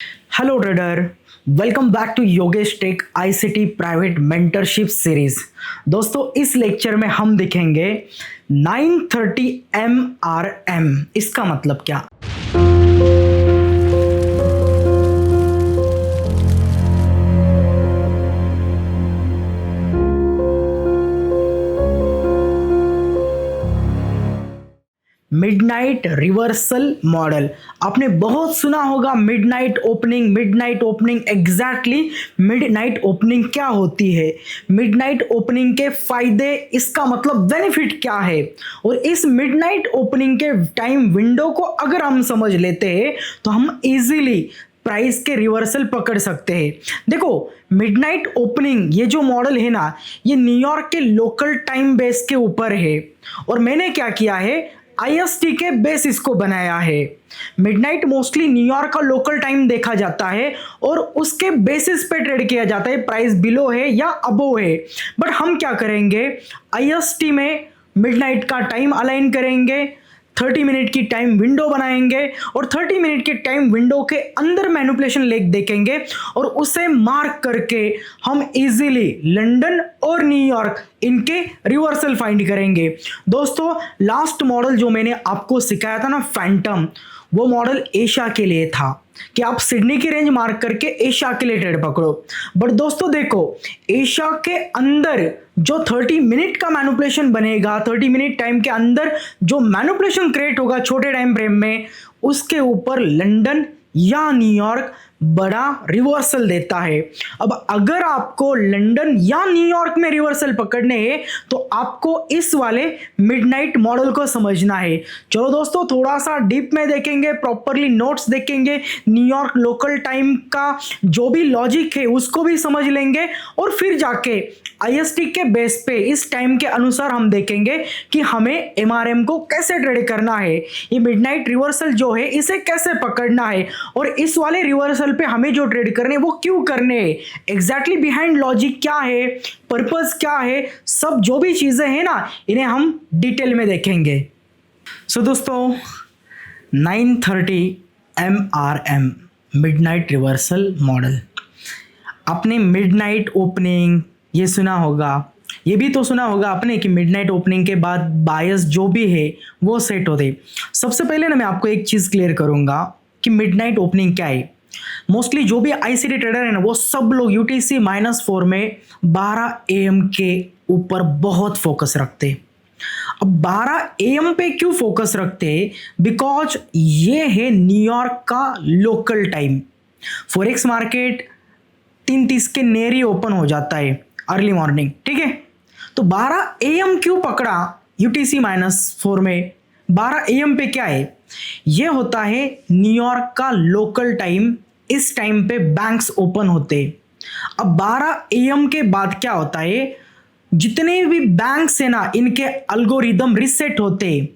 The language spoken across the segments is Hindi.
Hello trader, welcome back to Yogesh tech ICT private mentorship series. दोस्तों, इस लेक्चर में हम देखेंगे 930 MRM। इसका मतलब क्या? मिडनाइट रिवर्सल मॉडल आपने बहुत सुना होगा। Midnight opening exactly midnight opening क्या होती है, मिडनाइट ओपनिंग के फायदे, इसका मतलब बेनिफिट क्या है, और इस मिडनाइट ओपनिंग के टाइम विंडो को अगर हम समझ लेते हैं तो हम इजीली प्राइस के रिवर्सल पकड़ सकते हैं। देखो, मिडनाइट ओपनिंग ये जो मॉडल है ना, ये न्यूयॉर्क के लोकल टाइम बेस के ऊपर है और मैंने क्या किया है, आईएसटी के बेसिस को बनाया है। मिडनाइट मोस्टली न्यूयॉर्क का लोकल टाइम देखा जाता है और उसके बेसिस पे ट्रेड किया जाता है, प्राइस बिलो है या अबोव है। बट हम क्या करेंगे, आईएसटी में मिडनाइट का टाइम अलाइन करेंगे, 30 मिनट की टाइम विंडो बनाएंगे और 30 मिनट के टाइम विंडो के अंदर मैनिपुलेशन लेग देखेंगे और उसे मार्क करके हम इजीली लंदन और न्यूयॉर्क इनके रिवर्सल फाइंड करेंगे। दोस्तों, लास्ट मॉडल जो मैंने आपको सिखाया था ना, फैंटम, वो मॉडल एशिया के लिए था कि आप सिडनी की रेंज मार्क करके एशिया के लिए ट्रेड पकड़ो। बट दोस्तों देखो, एशिया के अंदर जो 30 मिनट का मैनिपुलेशन बनेगा, 30 मिनट टाइम के अंदर जो मैनिपुलेशन क्रिएट होगा छोटे टाइम फ्रेम में, उसके ऊपर लंदन या न्यूयॉर्क बड़ा रिवर्सल देता है। अब अगर आपको लंदन या न्यूयॉर्क में रिवर्सल पकड़ने हैं तो आपको इस वाले मिडनाइट मॉडल को समझना है। चलो दोस्तों, थोड़ा सा डीप में देखेंगे, प्रॉपरली नोट्स देखेंगे, न्यूयॉर्क लोकल टाइम का जो भी लॉजिक है उसको भी समझ लेंगे और फिर जाके आईएसटी के बेस पे इस टाइम के अनुसार हम देखेंगे कि हमें एमआरएम को कैसे ट्रेड करना है, ये मिडनाइट रिवर्सल जो है इसे कैसे पकड़ना है और इस वाले रिवर्सल पे हमें जो ट्रेड करने वो क्यों करने हैं, एग्जैक्टली बिहाइंड लॉजिक क्या है, पर्पस क्या है, सब जो भी चीजें हैं ना, इन्हें हम डिटेल में देखेंगे। सो दोस्तों, 930 MRM मिडनाइट रिवर्सल मॉडल, आपने मिडनाइट ओपनिंग ये सुना होगा, ये भी तो सुना होगा आपने कि मिडनाइट ओपनिंग के बाद बायस जो भी है वो सेट होते। सबसे पहले ना मैं आपको एक चीज़ क्लियर करूंगा कि मिडनाइट ओपनिंग क्या है। मोस्टली जो भी आईसीटी ट्रेडर है ना, वो सब लोग यूटीसी -4 में 12 AM के ऊपर बहुत फोकस रखते। अब 12 AM पे क्यों फोकस रखते? बिकॉज ये है न्यूयॉर्क का लोकल टाइम। फॉरेक्स मार्केट 3:30 के नियर ही ओपन हो जाता है अर्ली मॉर्निंग, ठीक है। तो 12 AM क्यों पकड़ा यूटीसी -4 में? 12 AM पे क्या है, ये होता है न्यूयॉर्क का लोकल टाइम। इस टाइम पे बैंक्स ओपन होते। अब 12 AM के बाद क्या होता है, जितने भी बैंक्स है ना, इनके अल्गोरिदम रिसेट होते।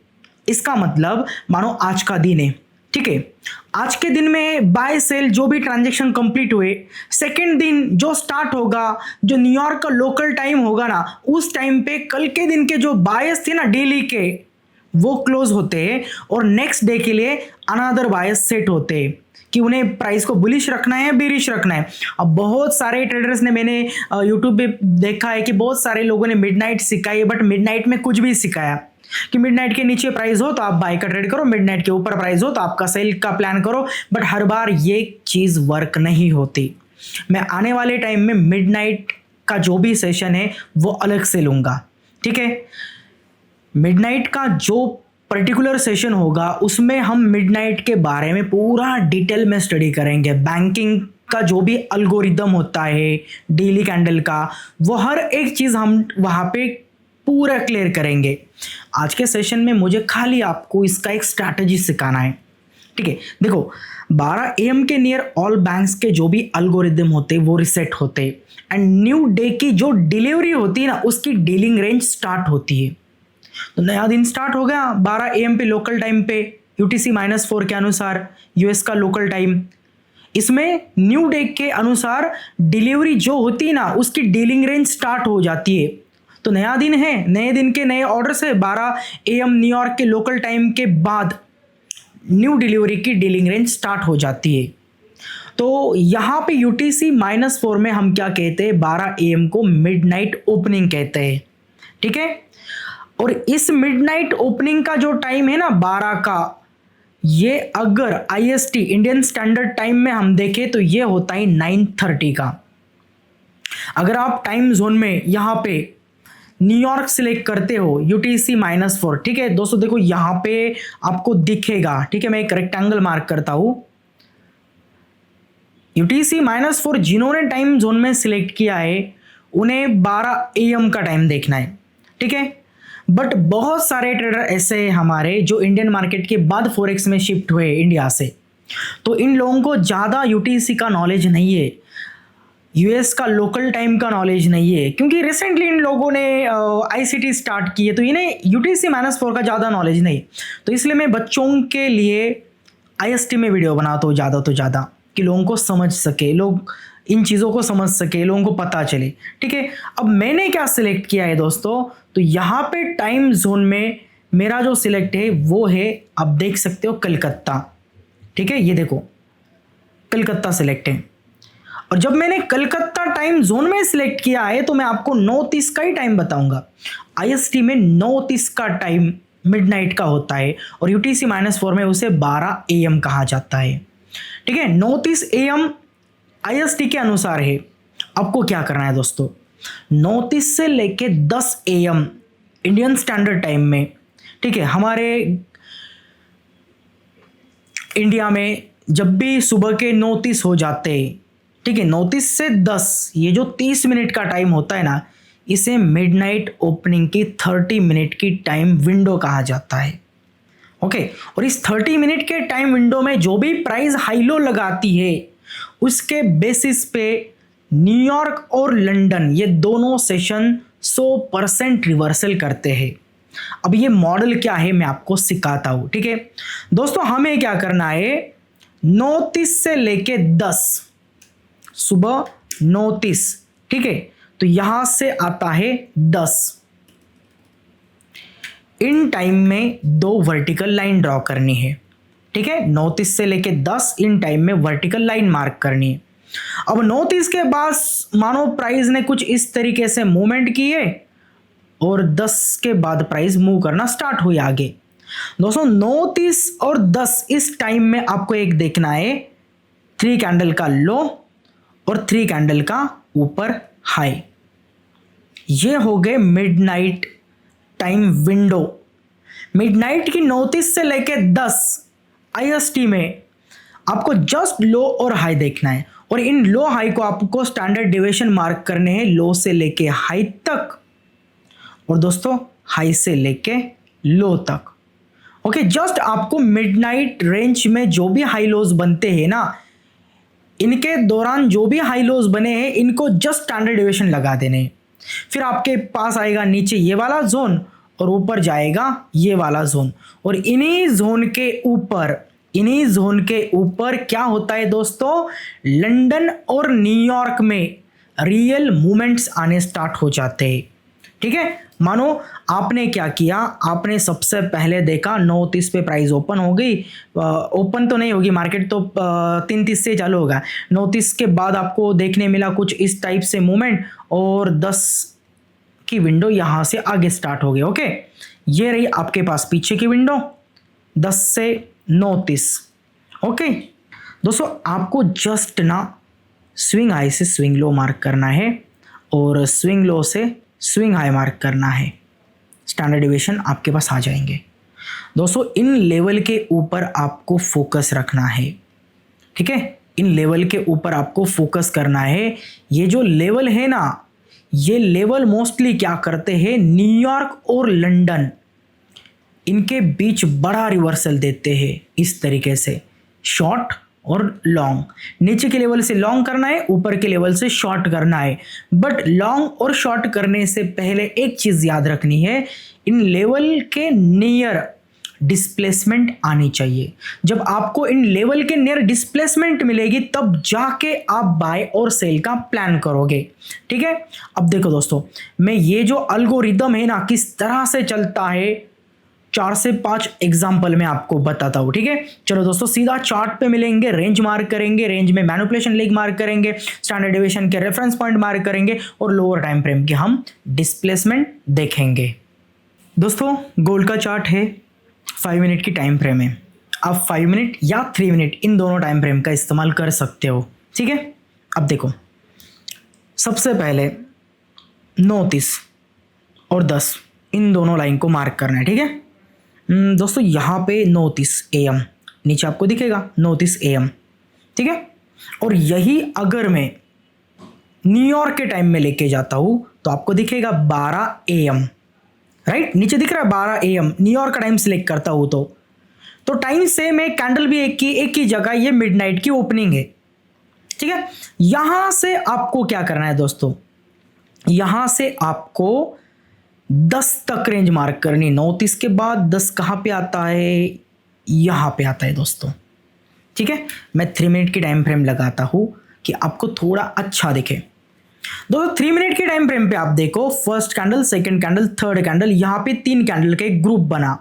इसका मतलब मानो आज का दिन है, ठीक है, आज के दिन में बाय सेल जो भी ट्रांजैक्शन कंप्लीट हुए, सेकंड दिन जो स्टार्ट होगा, जो न्यूयॉर्क का लोकल टाइम होगा ना, उस टाइम पे कल के दिन के जो बायस थे ना डेली के, वो क्लोज होते हैं और नेक्स्ट डे के लिए अनदर बायस सेट होते हैं कि उन्हें प्राइस को बुलिश रखना है, बेरिश रखना है। अब बहुत सारे ट्रेडर्स ने, मैंने यूट्यूब पे देखा है कि बहुत सारे लोगों ने मिडनाइट सिखाई है, बट मिडनाइट में कुछ भी सिखाया कि मिडनाइट के नीचे प्राइस हो तो आप बाय का ट्रेड करो, मिडनाइट के ऊपर प्राइस हो तो आपका सेल का प्लान करो, बट हर बार ये चीज वर्क नहीं होती। मैं आने वाले टाइम में मिडनाइट का जो भी सेशन है वो अलग से लूंगा, ठीक है। मिडनाइट का जो पर्टिकुलर सेशन होगा उसमें हम मिडनाइट के बारे में पूरा डिटेल में स्टडी करेंगे। बैंकिंग का जो भी अल्गोरिदम होता है डेली कैंडल का, वो हर एक चीज हम वहां पे पूरा क्लियर करेंगे। आज के सेशन में मुझे खाली आपको इसका एक स्ट्रैटेजी सिखाना है, ठीक है। देखो, 12 AM के नियर ऑल बैंक्स के जो भी अल्गोरिदम होते वो रिसेट होते एंड न्यू डे की जो डिलीवरी होती है ना, उसकी डीलिंग रेंज स्टार्ट होती है। तो नया दिन स्टार्ट हो गया 12 AM पे लोकल टाइम पे, यूटीसी -4 के अनुसार, यूएस का लोकल टाइम। इसमें न्यू डे के अनुसार डिलीवरी जो होती है ना, उसकी डीलिंग रेंज स्टार्ट हो जाती है। तो नया दिन है, नए दिन के नए ऑर्डर से 12 AM न्यूयॉर्क के लोकल टाइम के बाद न्यू डिलीवरी की डीलिंग रेंज स्टार्ट हो जाती है। तो यहाँ पे UTC-4 में हम क्या कहते हैं, 12 AM को मिडनाइट ओपनिंग कहते हैं, ठीक है। और इस मिडनाइट ओपनिंग का जो टाइम है ना 12 का, ये अगर IST इंडियन स्टैंडर्ड टाइम में हम देखें तो ये होता है 9:30 का। अगर आप टाइम जोन में यहाँ पे न्यूयॉर्क सिलेक्ट करते हो UTC-4, ठीक है दोस्तों, देखो यहाँ पे आपको दिखेगा, ठीक है, मैं एक रेक्टेंगल मार्क करता हूं। UTC-4 जिन्होंने टाइम जोन में सिलेक्ट किया है उन्हें 12 AM का टाइम देखना है, ठीक है। बट बहुत सारे ट्रेडर ऐसे हैं हमारे जो इंडियन मार्केट के बाद फॉरेक्स में शिफ्ट हुए इंडिया से, तो इन लोगों को ज़्यादा UTC का नॉलेज नहीं है, US का लोकल टाइम का नॉलेज नहीं है, क्योंकि रिसेंटली इन लोगों ने ICT स्टार्ट की है, तो इन्हें UTC-4 का ज़्यादा नॉलेज नहीं। तो इसलिए मैं बच्चों के लिए IST में वीडियो बनाता हूँ ज़्यादा तो ज़्यादा, कि लोगों को समझ सके, लोग इन चीज़ों को समझ सके, लोगों को पता चले, ठीक है। अब मैंने क्या सिलेक्ट किया है दोस्तों, तो यहाँ पे टाइम जोन में मेरा जो सिलेक्ट है वो है, आप देख सकते हो, कलकत्ता, ठीक है। ये देखो कलकत्ता सिलेक्ट है। और जब मैंने कलकत्ता टाइम जोन में सिलेक्ट किया है तो मैं आपको 9:30 का ही टाइम बताऊंगा। IST में 9:30 का टाइम मिडनाइट का होता है और UTC-4 में उसे 12 AM कहा जाता है, ठीक है। 9:30 AM IST के अनुसार है। आपको क्या करना है दोस्तों, 9:30 से लेके 10 AM इंडियन स्टैंडर्ड टाइम में, ठीक है, हमारे इंडिया में जब भी सुबह के 9:30 हो जाते हैं, ठीक है, 9:30 से 10, ये जो 30 मिनट का टाइम होता है ना, इसे मिडनाइट ओपनिंग की 30 मिनट की टाइम विंडो कहा जाता है, ओके। और इस 30 मिनट के टाइम विंडो में जो भी प्राइस हाई लो लगाती है उसके बेसिस पे न्यूयॉर्क और लंदन ये दोनों सेशन 100% रिवर्सल करते हैं। अब ये मॉडल क्या है मैं आपको सिखाता हूँ, ठीक है दोस्तों। हमें क्या करना है, 9:30 से लेके 10, सुबह 9:30, ठीक है, तो यहां से आता है 10, इन टाइम में 2 वर्टिकल लाइन ड्रॉ करनी है, ठीक है। 9:30 से लेके 10 इन टाइम में वर्टिकल लाइन मार्क करनी है। अब 9:30 के बाद मानो प्राइस ने कुछ इस तरीके से मूवमेंट की है और 10 के बाद प्राइस मूव करना स्टार्ट हुई आगे। दोस्तों 9:30 और 10 इस टाइम में आपको एक देखना है, 3 कैंडल का लो और 3 कैंडल का ऊपर हाई। ये हो गए मिडनाइट टाइम विंडो। मिडनाइट की 9:30 से लेके 10 IST में आपको जस्ट लो और हाई देखना है और इन लो हाई को आपको स्टैंडर्ड डिविएशन मार्क करने हैं, लो से लेके हाई तक और दोस्तों हाई से लेके लो तक, ओके। जस्ट आपको मिडनाइट रेंज में जो भी हाई लोज बनते हैं ना, इनके दौरान जो भी हाई लोज बने हैं इनको जस्ट स्टैंडर्ड डिविएशन लगा देने हैं। फिर आपके पास आएगा नीचे ये वाला जोन और ऊपर जाएगा ये वाला जोन, और इन्हीं जोन के ऊपर क्या होता है दोस्तों, लंदन और न्यूयॉर्क में रियल मूवमेंट्स आने स्टार्ट हो जाते हैं, ठीक है। मानो आपने क्या किया, आपने सबसे पहले देखा 9:30 पे प्राइस ओपन हो गई, ओपन तो नहीं होगी मार्केट, तो 3:30 से चालू होगा। 9:30 के बाद आपको देखने मिला कुछ इस टाइप से मूवमेंट और 10 की विंडो यहां से आगे स्टार्ट हो गई, ओके। ये रही आपके पास पीछे की विंडो 10 से 9:30, ओके। दोस्तों आपको जस्ट ना स्विंग हाई से स्विंग लो मार्क करना है और स्विंग लो से स्विंग हाई मार्क करना है, स्टैंडर्ड डिविएशन आपके पास आ जाएंगे। दोस्तों इन लेवल के ऊपर आपको फोकस रखना है, ठीक है, इन लेवल के ऊपर आपको फोकस करना है। ये जो लेवल है ना, ये लेवल मोस्टली क्या करते हैं, न्यूयॉर्क और लंदन इनके बीच बड़ा रिवर्सल देते हैं इस तरीके से, शॉर्ट और लॉन्ग। नीचे के लेवल से लॉन्ग करना है, ऊपर के लेवल से शॉर्ट करना है। बट लॉन्ग और शॉर्ट करने से पहले एक चीज याद रखनी है, इन लेवल के नियर डिस्प्लेसमेंट आनी चाहिए। जब आपको इन लेवल के नियर डिस्प्लेसमेंट मिलेगी तब जाके आप बाय और सेल का प्लान करोगे, ठीक है। अब देखो दोस्तों, मैं ये जो अल्गोरिदम है ना किस तरह से चलता है 4 से 5 एग्जाम्पल मैं आपको बताता हूँ, ठीक है। चलो दोस्तों सीधा चार्ट पे मिलेंगे, रेंज मार्क करेंगे, रेंज में मैनिपुलेशन लेग मार्क करेंगे, स्टैंडर्ड डेविएशन के रेफरेंस पॉइंट मार्क करेंगे और लोअर टाइम फ्रेम के हम डिस्प्लेसमेंट देखेंगे। दोस्तों गोल्ड का चार्ट है, 5 मिनट की टाइम फ्रेम है। आप 5 मिनट या 3 मिनट इन दोनों टाइम फ्रेम का इस्तेमाल कर सकते हो, ठीक है। अब देखो सबसे पहले 9, 30 और 10 इन दोनों लाइन को मार्क करना है, ठीक है। दोस्तों यहाँ पे 9:30 AM नीचे आपको दिखेगा 9:30 AM, ठीक है। और यही अगर मैं न्यूयॉर्क के टाइम में लेके जाता हूँ तो आपको दिखेगा 12 AM, राइट। नीचे दिख रहा है 12 AM, न्यूयॉर्क का टाइम सिलेक्ट करता हूँ तो टाइम सेम है, कैंडल भी एक ही जगह, ये मिडनाइट की ओपनिंग है, ठीक है। यहां से आपको क्या करना है दोस्तों, यहां से आपको 10 तक रेंज मार्क करनी। 9:30 के बाद 10 कहां पे आता है, यहां पे आता है दोस्तों, ठीक है। मैं 3 मिनट की टाइम फ्रेम लगाता हूं कि आपको थोड़ा अच्छा दिखे। दोस्तों 3 मिनट की टाइम फ्रेम पे आप देखो first candle, second candle, third candle, यहां पे 3 कैंडल का एक ग्रुप बना,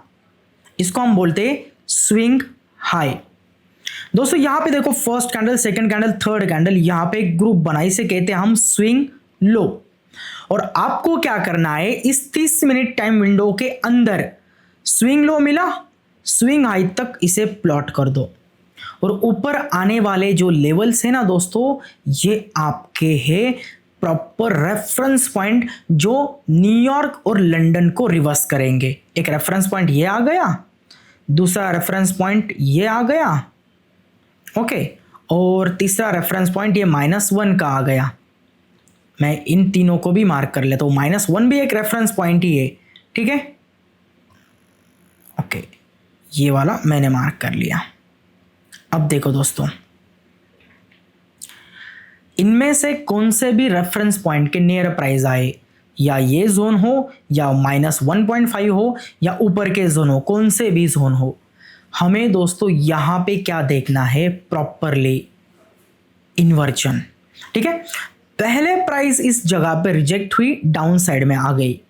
इसको हम बोलते हैं स्विंग हाई। दोस्तों यहां पे देखो first candle, second candle, third candle, यहां पे एक ग्रुप बना, इसे कहते हैं हम स्विंग लो। और आपको क्या करना है, इस 30 मिनट टाइम विंडो के अंदर स्विंग लो मिला, स्विंग हाई तक इसे प्लॉट कर दो। और ऊपर आने वाले जो लेवल्स है ना दोस्तों, ये आपके हैं प्रॉपर रेफरेंस पॉइंट जो न्यूयॉर्क और लंदन को रिवर्स करेंगे। एक रेफरेंस पॉइंट ये आ गया, दूसरा रेफरेंस पॉइंट ये आ गया, ओके, और तीसरा रेफरेंस पॉइंट ये -1 का आ गया। मैं इन तीनों को भी मार्क कर लेता हूँ, -1 भी एक रेफरेंस पॉइंट ही है, ठीक है। ओके, ये वाला मैंने मार्क कर लिया। अब देखो दोस्तों, इनमें से कौन से भी रेफरेंस पॉइंट के नियर प्राइस आए, या ये जोन हो या -1.5 हो या ऊपर के जोन हो, कौन से भी जोन हो, हमें दोस्तों यहां पे क्या देखना है, प्रॉपरली इन्वर्जन, ठीक है। पहले प्राइस इस जगह पे रिजेक्ट हुई, डाउन साइड में आ गई,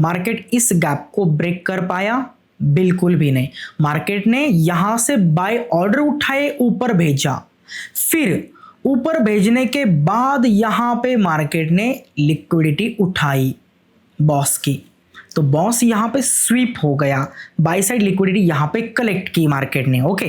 मार्केट इस गैप को ब्रेक कर पाया, बिल्कुल भी नहीं। मार्केट ने यहां से बाय ऑर्डर उठाए, ऊपर भेजा, फिर ऊपर भेजने के बाद यहां पे मार्केट ने लिक्विडिटी उठाई बॉस की, तो बॉस यहां पे स्वीप हो गया, बाई साइड लिक्विडिटी यहां पे कलेक्ट की मार्केट ने, ओके।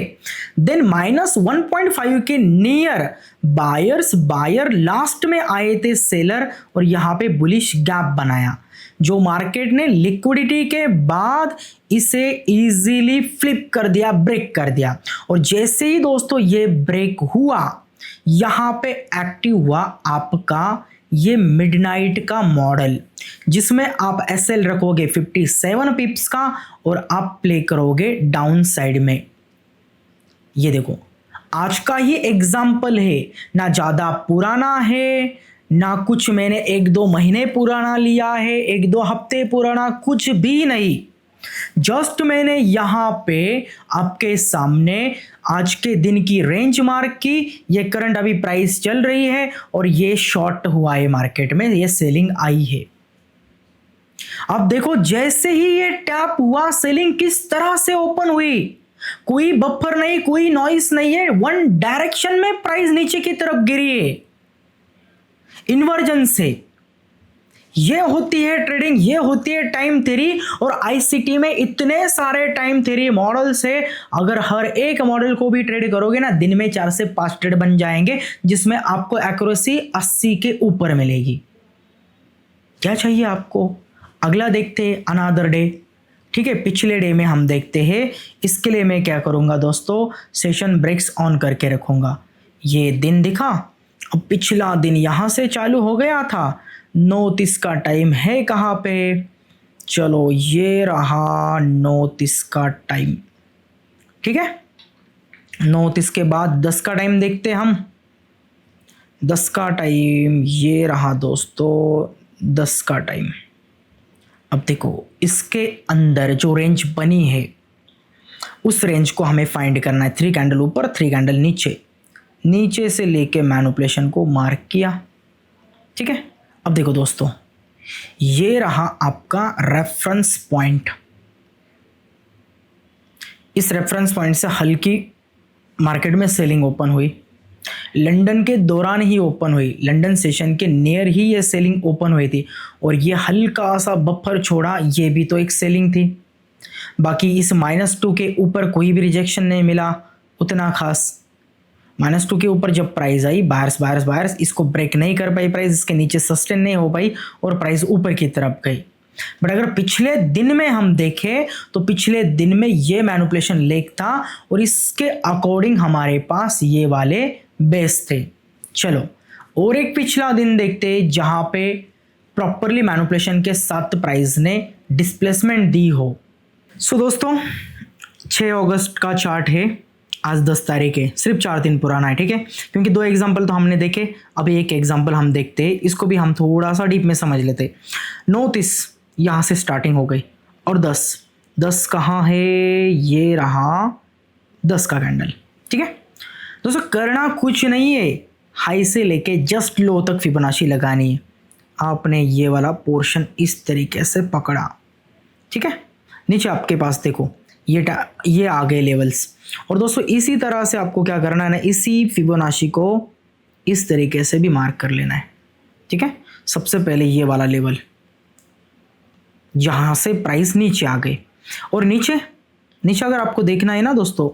देन -1.5 के नियर बायर लास्ट में आए थे सेलर, और यहां पे बुलिश गैप बनाया, जो मार्केट ने लिक्विडिटी के बाद इसे इजीली फ्लिप कर दिया, ब्रेक कर दिया। और जैसे ही दोस्तों ये ब्रेक हुआ, यहां पे एक्टिव हुआ आपका ये मिडनाइट का मॉडल, जिसमें आप एसएल रखोगे 57 पिप्स का और आप प्ले करोगे डाउन साइड में। ये देखो आज का ही एग्जाम्पल है, ना ज्यादा पुराना है, ना कुछ मैंने 1-2 महीने पुराना लिया है, 1-2 हफ्ते पुराना, कुछ भी नहीं। जस्ट मैंने यहां पे आपके सामने आज के दिन की रेंज मार्क की, ये करंट अभी प्राइस चल रही है और ये शॉर्ट हुआ है मार्केट में, ये सेलिंग आई है। अब देखो जैसे ही ये टैप हुआ, सेलिंग किस तरह से ओपन हुई, कोई बफर नहीं, कोई नॉइस नहीं है, वन डायरेक्शन में प्राइस नीचे की तरफ गिरी है इन्वर्जन से। ये होती है ट्रेडिंग, ये होती है टाइम थ्योरी। और आईसीटी में इतने सारे टाइम थ्योरी मॉडल्स है, अगर हर एक मॉडल को भी ट्रेड करोगे ना, दिन में 4 से 5 ट्रेड बन जाएंगे, जिसमें आपको एक्यूरेसी 80 के ऊपर मिलेगी। क्या चाहिए आपको, अगला देखते हैं अनदर डे, ठीक है। पिछले डे में हम देखते हैं, इसके लिए मैं क्या करूंगा दोस्तों, सेशन ब्रेक्स ऑन करके रखूंगा। ये दिन दिखा, अब पिछला दिन यहां से चालू हो गया था, 9:30 का टाइम है कहाँ पे, चलो ये रहा 9:30 का टाइम, ठीक है। 9:30 के बाद 10 का टाइम देखते हैं हम, 10 का टाइम ये रहा दोस्तों, 10 का टाइम। अब देखो इसके अंदर जो रेंज बनी है, उस रेंज को हमें फाइंड करना है। 3 कैंडल ऊपर, 3 कैंडल नीचे, नीचे से लेके मैनिपुलेशन को मार्क किया, ठीक है। अब देखो दोस्तों, ये रहा आपका रेफरेंस पॉइंट, इस रेफरेंस पॉइंट से हल्की मार्केट में सेलिंग ओपन हुई, लंदन के दौरान ही ओपन हुई, लंदन सेशन के नियर ही ये सेलिंग ओपन हुई थी और ये हल्का सा बफर छोड़ा, ये भी तो एक सेलिंग थी। बाकी इस -2 के ऊपर कोई भी रिजेक्शन नहीं मिला उतना खास। -2 के ऊपर जब प्राइस आई, बायर्स इसको ब्रेक नहीं कर पाई, प्राइस इसके नीचे सस्टेन नहीं हो पाई और प्राइस ऊपर की तरफ गई। बट अगर पिछले दिन में हम देखें तो पिछले दिन में ये मैनिपुलेशन लेग था और इसके अकॉर्डिंग हमारे पास ये वाले बेस थे। चलो और एक पिछला दिन देखते जहां पे प्रॉपरली मैनिपुलेशन के साथ प्राइस ने डिस्प्लेसमेंट दी हो। सो दोस्तों 6 अगस्त का चार्ट है, आज 10 तारीख है, सिर्फ 4 दिन पुराना है, ठीक है। क्योंकि 2 एग्जाम्पल तो हमने देखे, अभी एक एग्जाम्पल हम देखते हैं, इसको भी हम थोड़ा सा डीप में समझ लेते। 29 यहाँ से स्टार्टिंग हो गई और 10 कहाँ है, ये रहा 10 का कैंडल, ठीक है। दोस्तों करना कुछ नहीं है, हाई से लेके जस्ट लो तक फिबोनाची लगानी है। आपने ये वाला पोर्शन इस तरीके से पकड़ा, ठीक है। नीचे आपके पास देखो ये आ गए लेवल्स और दोस्तों इसी तरह से आपको क्या करना है ना, इसी फिबोनाची को इस तरीके से भी मार्क कर लेना है, ठीक है। सबसे पहले ये वाला लेवल जहां से प्राइस नीचे आ गए और नीचे अगर आपको देखना है ना दोस्तों,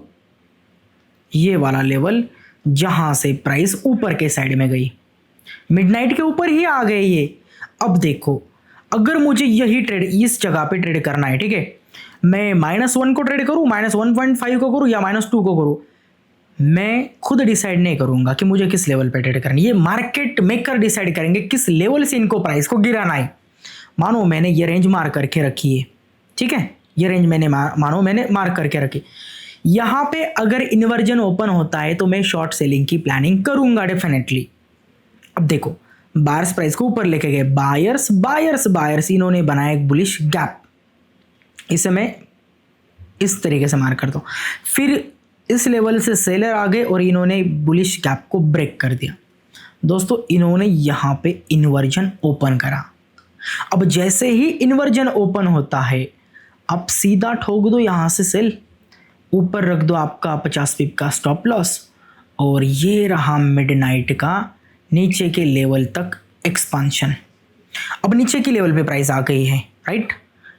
ये वाला लेवल जहां से प्राइस ऊपर के साइड में गई, मिडनाइट के ऊपर ही आ गए ये। अब देखो अगर मुझे यही ट्रेड इस जगह पे ट्रेड करना है, ठीक है, मैं -1 को ट्रेड करूं, -1.5 को करूं या -2 को करूं, मैं खुद डिसाइड नहीं करूंगा कि मुझे किस लेवल पे ट्रेड करनी है। ये मार्केट मेकर डिसाइड करेंगे किस लेवल से इनको प्राइस को गिराना है। मानो मैंने ये रेंज मार्क करके रखी है, ठीक है, ये रेंज मैंने मार्क करके रखी। यहाँ पे अगर इन्वर्जन ओपन होता है तो मैं शॉर्ट सेलिंग की प्लानिंग करूंगा डेफिनेटली। अब देखो बायर्स प्राइस को ऊपर लेके गए, बायर्स इन्होंने बनाया एक बुलिश गैप, इसे मैं इस तरीके से मार्क करता हूँ। फिर इस लेवल से सेलर आ गए और इन्होंने बुलिश गैप को ब्रेक कर दिया। दोस्तों इन्होंने यहाँ पे इन्वर्जन ओपन करा। अब जैसे ही इन्वर्जन ओपन होता है आप सीधा ठोक दो यहाँ से सेल, ऊपर रख दो आपका 50 पिप का स्टॉप लॉस और ये रहा मिडनाइट का नीचे के लेवल तक एक्सपांशन। अब नीचे की लेवल पे प्राइस आ गई है, राइट,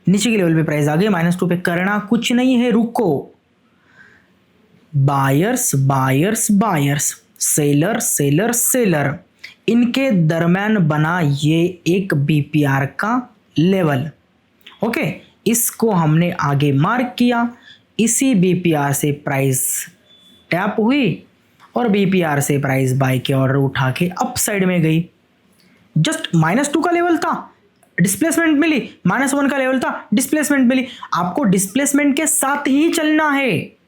नीचे के लेवल पे प्राइस आ गई, -2 पे करना कुछ नहीं है, रुको। बायर्स सेलर इनके दरम्यान बना ये एक बीपीआर का लेवल, ओके, इसको हमने आगे मार्क किया। इसी बीपीआर से प्राइस टैप हुई और बीपीआर से प्राइस बाय के ऑर्डर उठा के अप साइड में गई। जस्ट -2 का लेवल था, डिस्प्लेसमेंट मिली, -1 का लेवल था, डिस्प्लेसमेंट मिली। आपको डिस्प्लेसमेंट के साथ ही चलना है,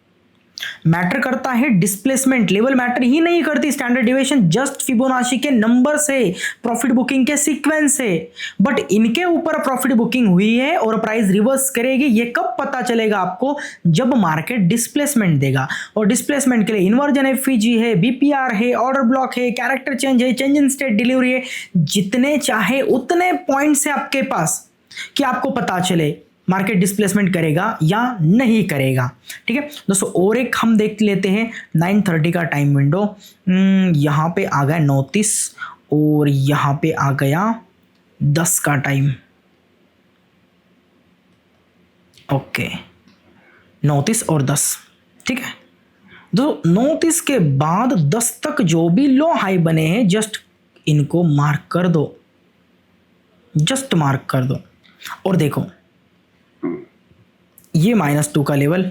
मैटर करता है डिस्प्लेसमेंट, लेवल मैटर ही नहीं करती। स्टैंडर्ड डिविएशन जस्ट फिबोनाची के नंबर से, प्रॉफिट बुकिंग के सीक्वेंस से, बट इनके ऊपर प्रॉफिट बुकिंग हुई है और प्राइस रिवर्स करेगी। ये कब पता चलेगा आपको, जब मार्केट डिस्प्लेसमेंट देगा। और डिस्प्लेसमेंट के लिए इन्वर्जन एफईजी है, बीपीआर है, ऑर्डर ब्लॉक है, कैरेक्टर चेंज है, चेंज इन स्टेट डिलीवरी है, जितने चाहे उतने पॉइंट्स है आपके पास कि आपको पता चले मार्केट डिस्प्लेसमेंट करेगा या नहीं करेगा, ठीक है दोस्तों। और एक हम देख लेते हैं 9:30 का टाइम विंडो, यहाँ पे आ गया 29 और यहाँ पे आ गया 10 का टाइम, ओके, 29 और 10, ठीक है। तो 29 के बाद 10 तक जो भी लो हाई बने हैं जस्ट इनको मार्क कर दो, जस्ट मार्क कर दो। और देखो ये -2 का लेवल,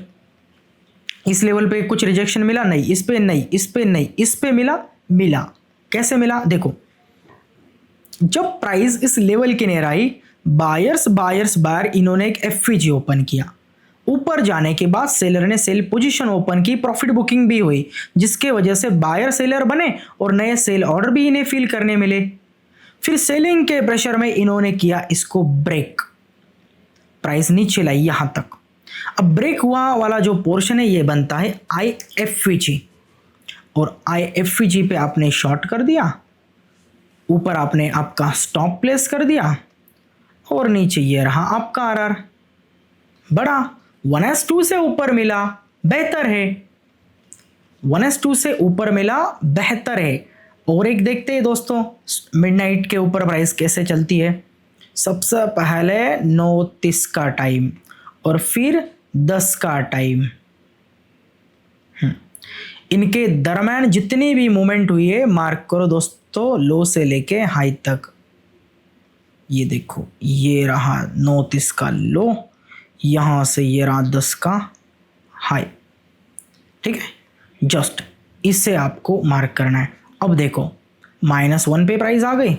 इस लेवल पे कुछ रिजेक्शन मिला नहीं, इस पे नहीं, इस पे नहीं, इस पे मिला। कैसे मिला देखो, जब प्राइस इस लेवल के नियर आई, बायर इन्होंने एक एफईजी ओपन किया। ऊपर जाने के बाद सेलर ने सेल पोजीशन ओपन की, प्रॉफिट बुकिंग भी हुई, जिसके वजह से बायर सेलर बने और नए सेल ऑर्डर भी इन्हें फील करने मिले। फिर सेलिंग के प्रेशर में इन्होंने किया इसको ब्रेक, प्राइस नीचे लाई यहां तक। अब ब्रेक हुआ वाला जो पोर्शन है ये बनता है IFVG, और IFVG पे आपने शॉर्ट कर दिया, ऊपर आपने आपका स्टॉप प्लेस कर दिया और नीचे ये रहा आपका RR। बड़ा 1S2 से ऊपर मिला बेहतर है। 1s2 से ऊपर मिला, बेहतर है। और एक देखते हैं दोस्तों मिडनाइट के ऊपर प्राइस कैसे चलती है। सबसे पहले 9:30 का टाइम और फिर 10 का टाइम, इनके दरम्यान जितनी भी मूवमेंट हुई है मार्क करो दोस्तों, लो से लेके हाई तक। ये देखो, ये रहा 9:30 का लो, यहाँ से ये रहा 10 का हाई। ठीक है, जस्ट इससे आपको मार्क करना है। अब देखो -1 पे प्राइस आ गई।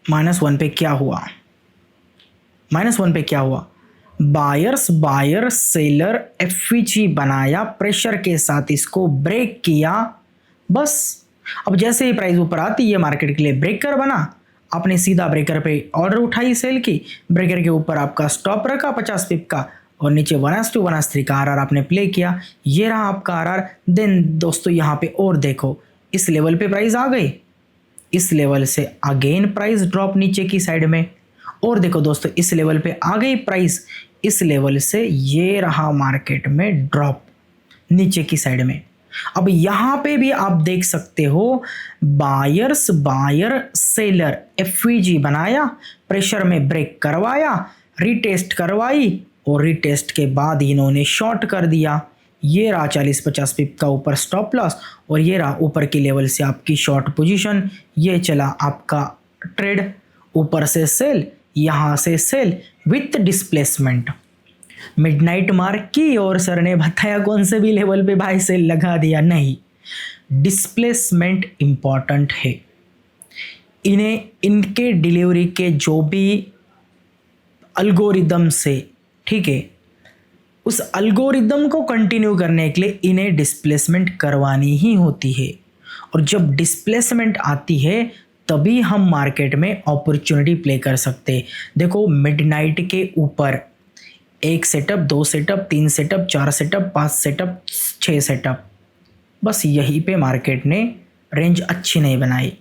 -1 पे क्या हुआ, -1 पे क्या हुआ, बायर सेलर एफवीजी बनाया, प्रेशर के साथ इसको ब्रेक किया, बस। अब जैसे ही प्राइस ऊपर आती है मार्केट के लिए ब्रेकर बना, आपने सीधा ब्रेकर पे ऑर्डर उठाई सेल की, ब्रेकर के ऊपर आपका स्टॉप रखा 50 पिप का और नीचे 1s2 1s3 का आरआर आपने प्ले किया। ये रहा आपका आरआर। देन दोस्तों यहाँ पे और देखो, इस लेवल पे प्राइस आ गई, इस लेवल से अगेन प्राइस ड्रॉप नीचे की साइड में, और देखो दोस्तों इस लेवल पे आ गई प्राइस, इस लेवल से ये रहा मार्केट में ड्रॉप नीचे की साइड में। अब यहाँ पे भी आप देख सकते हो बायर सेलर एफवीजी बनाया, प्रेशर में ब्रेक करवाया, रीटेस्ट करवाई और रीटेस्ट के बाद इन्होंने शॉर्ट कर दिया। ये रहा 40-50 पिप का ऊपर स्टॉप लॉस और ये रहा ऊपर की लेवल से आपकी शॉर्ट पोजीशन। ये चला आपका ट्रेड, ऊपर से सेल, यहाँ से sell with displacement. Midnight mark की और सर ने बताया कौन से भी लेवल पे भाई सेल लगा दिया, नहीं, डिस्प्लेसमेंट इंपॉर्टेंट है। इन्हें इनके डिलीवरी के जो भी अल्गोरिदम से, ठीक है, उस अल्गोरिदम को कंटिन्यू करने के लिए इन्हें डिस्प्लेसमेंट करवानी ही होती है। और जब डिस्प्लेसमेंट आती है तभी हम मार्केट में अपॉर्चुनिटी प्ले कर सकते। देखो मिडनाइट के ऊपर 1 setup, 2 setup, 3 setup, 4 setup, 5 setup, 6 setup, बस यहीं पे मार्केट ने रेंज अच्छी नहीं बनाई।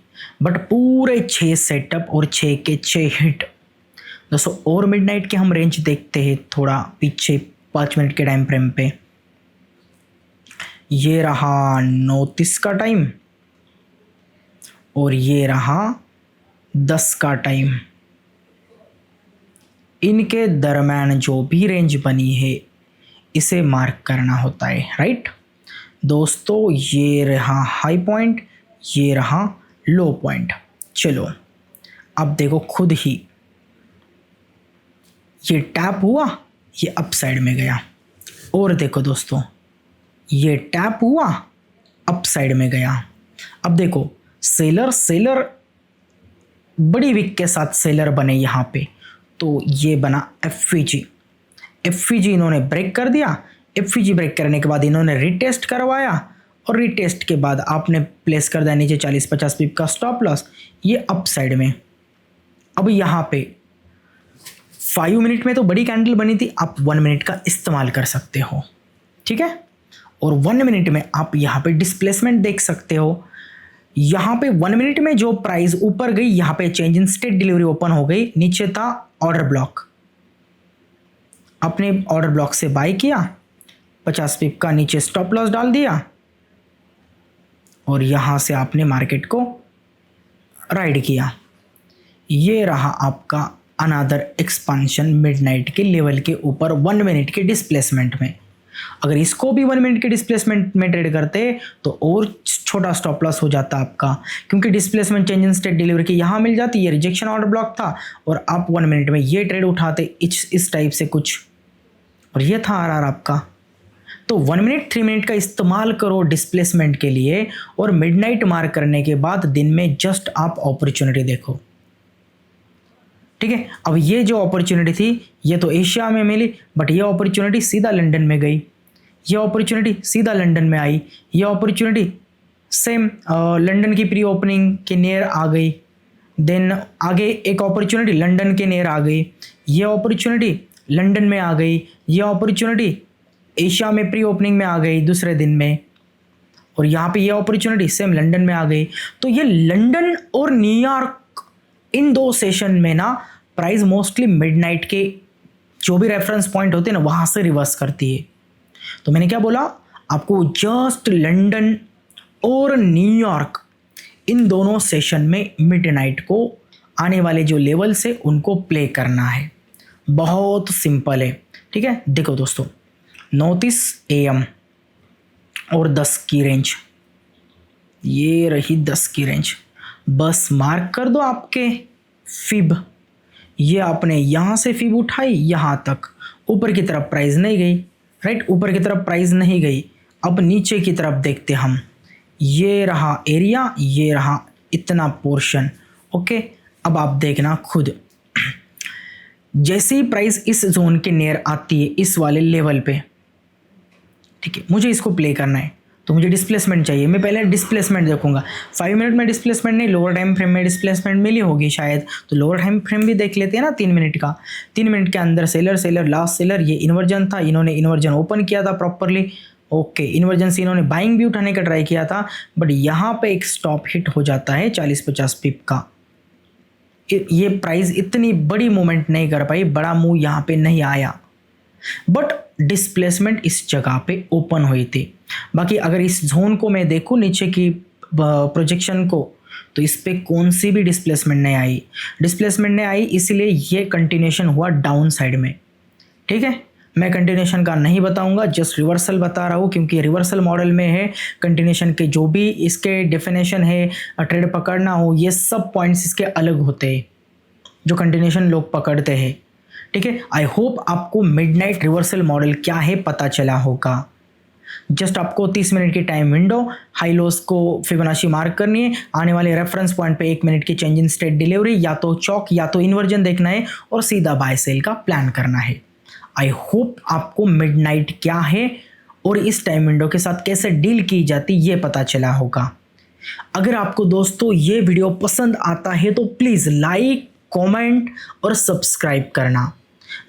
बट पूरे 6 सेटअप और 6 के 6 हिट। दोस्तों और मिडनाइट के हम रेंज देखते हैं थोड़ा पीछे 5 मिनट के टाइम फ्रेम पे। ये रहा 9:30 का टाइम और ये रहा 10 का टाइम। इनके दरम्यान जो भी रेंज बनी है इसे मार्क करना होता है, राइट दोस्तों। ये रहा हाई पॉइंट, ये रहा लो पॉइंट। चलो अब देखो खुद ही ये टैप हुआ, ये अप साइड में गया, और देखो दोस्तों ये टैप हुआ, अप साइड में गया। अब देखो सेलर बड़ी विक के साथ सेलर बने यहाँ पे, तो ये बना एफवीजी इन्होंने ब्रेक कर दिया। एफवीजी ब्रेक करने के बाद इन्होंने रीटेस्ट करवाया और रीटेस्ट के बाद आपने प्लेस कर दिया नीचे 40-50 पिप का स्टॉप लॉस, ये अप साइड में। अब यहाँ पे 5 मिनट में तो बड़ी कैंडल बनी थी, आप 1 मिनट का इस्तेमाल कर सकते हो, ठीक है। और 1 मिनट में आप यहाँ पे डिस्प्लेसमेंट देख सकते हो। यहाँ पे 1 मिनट में जो प्राइस ऊपर गई, यहाँ पे change in state delivery open हो गई, नीचे था ऑर्डर ब्लॉक, अपने ऑर्डर ब्लॉक से बाय किया, 50 पिप का नीचे स्टॉप लॉस डाल दिया और यहाँ से आपने मार्केट को राइड किया। ये रहा आपका अनदर एक्सपांशन मिडनाइट के लेवल के ऊपर 1 मिनट के डिस्प्लेसमेंट में। अगर इसको भी 1 मिनट के डिस्प्लेसमेंट में ट्रेड करते तो और छोटा स्टॉप लॉस हो जाता आपका, क्योंकि displacement change in state delivery की यहाँ मिल जाती, ये रिजेक्शन ऑर्डर ब्लॉक था और आप 1 मिनट में ये ट्रेड उठाते इस टाइप से कुछ, और ये था आरआर आपका। तो 1 मिनट 3 मिनट का इस्तेमाल करो डिस्प्लेसमेंट के लिए, और मिडनाइट मार्क करने के बाद दिन में जस्ट आप अपॉर्चुनिटी देखो, ठीक है। अब ये जो अपॉर्चुनिटी थी ये तो एशिया में मिली, बट ये अपॉर्चुनिटी सीधा लंदन में गई, ये अपॉर्चुनिटी सीधा लंदन में आई, ये अपॉर्चुनिटी सेम लंदन की प्री ओपनिंग के नियर आ गई। देन आगे एक अपॉर्चुनिटी लंदन के नियर आ गई, ये अपॉर्चुनिटी लंदन में आ गई, ये अपॉर्चुनिटी एशिया में प्री ओपनिंग में आ गई दूसरे दिन में, और यहाँ पे ये अपॉर्चुनिटी सेम लंदन में आ गई। तो ये लंदन और न्यूयॉर्क इन 2 सेशन में ना प्राइस मोस्टली मिडनाइट के जो भी रेफरेंस पॉइंट होते हैं ना वहाँ से रिवर्स करती है। तो मैंने क्या बोला, आपको जस्ट लंदन और न्यूयॉर्क इन दोनों सेशन में मिडनाइट को आने वाले जो लेवल्स है उनको प्ले करना है। बहुत सिंपल है, ठीक है। देखो दोस्तों, 29 AM और 10 की रेंज, ये रही 10 की रेंज। बस मार्क कर दो आपके फिब। ये आपने यहाँ से फिब उठाई यहाँ तक, ऊपर की तरफ प्राइस नहीं गई, राइट, ऊपर की तरफ प्राइस नहीं गई। अब नीचे की तरफ देखते हम, ये रहा एरिया, ये रहा इतना पोर्शन, ओके। अब आप देखना खुद, जैसे ही प्राइस इस जोन के नियर आती है, इस वाले लेवल पे, ठीक है, मुझे इसको प्ले करना है तो मुझे डिस्प्लेसमेंट चाहिए। मैं पहले डिस्प्लेसमेंट देखूंगा। 5 मिनट में डिस्प्लेसमेंट नहीं, लोअर टाइम फ्रेम में डिस्प्लेसमेंट मिली होगी शायद, तो लोअर टाइम फ्रेम भी देख लेते हैं ना 3 मिनट का। 3 मिनट के अंदर सेलर लास्ट सेलर, ये इन्वर्जन था, इन्होंने इन्वर्जन ओपन किया था प्रॉपरली, ओके। इन्वर्जन से इन्होंने बाइंग भी उठाने का ट्राई किया था, बट यहाँ पे एक स्टॉप हिट हो जाता है 40-50 पिप का। ये प्राइस इतनी बड़ी मूवमेंट नहीं कर पाई, बड़ा मूव यहाँ पे नहीं आया, बट डिस्प्लेसमेंट इस जगह पे ओपन हुई थी। बाकी अगर इस जोन को मैं देखूँ नीचे की प्रोजेक्शन को, तो इस पे कौन सी भी डिस्प्लेसमेंट नहीं आई। डिस्प्लेसमेंट नहीं आई इसलिए ये कंटिन्यूशन हुआ डाउन साइड में, ठीक है। मैं कंटिन्यूशन का नहीं बताऊंगा, जस्ट रिवर्सल बता रहा हूँ, क्योंकि रिवर्सल मॉडल में है कंटिन्यूशन के जो भी इसके डेफिनेशन है, ट्रेड पकड़ना हो, ये सब पॉइंट्स इसके अलग होते हैं जो कंटिन्यूशन लोग पकड़ते हैं, ठीक है। आई होप आपको मिडनाइट रिवर्सल मॉडल क्या है पता चला होगा। जस्ट आपको 30 मिनट की टाइम विंडो, हाई लोस को फिबोनाची मार्क करनी है, आने वाले रेफरेंस पॉइंट पे 1 मिनट की चेंज इन स्टेट डिलीवरी, या तो चौक या तो इन्वर्जन देखना है और सीधा बाय सेल का प्लान करना है। आई होप आपको मिडनाइट क्या है और इस टाइम विंडो के साथ कैसे डील की जाती ये पता चला होगा। अगर आपको दोस्तों ये वीडियो पसंद आता है तो प्लीज़ लाइक, कमेंट और सब्सक्राइब करना।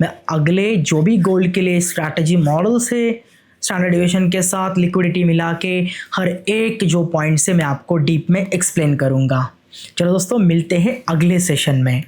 मैं अगले जो भी गोल्ड के लिए स्ट्रैटेजी मॉडल्स है, स्टैंडर्ड डेविएशन के साथ लिक्विडिटी मिला के हर एक जो पॉइंट से मैं आपको डीप में एक्सप्लेन करूँगा। चलो दोस्तों, मिलते हैं अगले सेशन में।